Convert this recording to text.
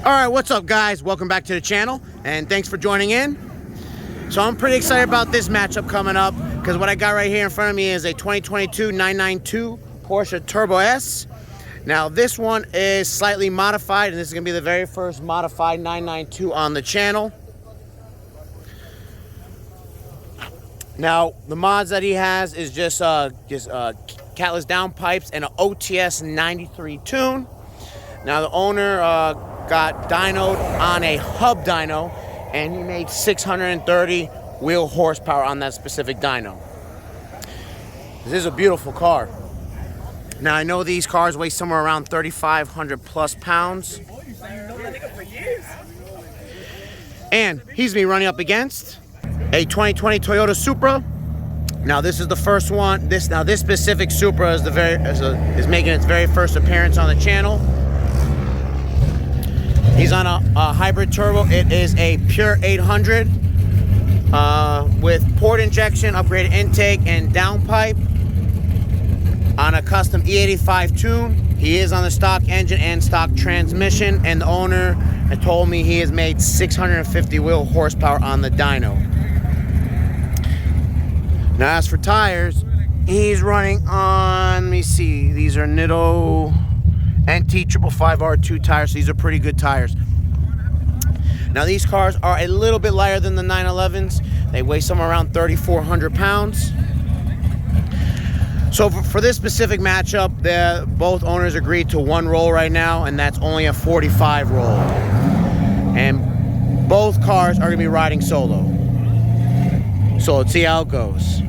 Alright, what's up guys? Welcome back to the channel and thanks for joining in. So I'm pretty excited about this matchup coming up because what I got right here in front of me is a 2022 992 Porsche Turbo S. Now this one is slightly modified and this is going to be the very first modified 992 on the channel. Now the mods that he has is just catless downpipes and an OTS 93 tune. Now the owner got dynoed on a hub dyno and he made 630 wheel horsepower on that specific dyno. This is a beautiful car. Now I know these cars weigh somewhere around 3,500 plus pounds. And he's been running up against a 2020 Toyota Supra. Now this is the first one. This specific Supra is making its very first appearance on the channel. He's on a hybrid turbo. It is a pure 800 with port injection, upgraded intake, and downpipe on a custom E85 tune. He is on the stock engine and stock transmission, and the owner had told me he has made 650 wheel horsepower on the dyno. Now as for tires, he's running on, let me see, these are Nitto NT 555R2 tires. So these are pretty good tires. Now these cars are a little bit lighter than the 911s. They weigh somewhere around 3,400 pounds. So for this specific matchup, both owners agreed to one roll right now, and that's only a 45 roll. And both cars are going to be riding solo. So let's see how it goes.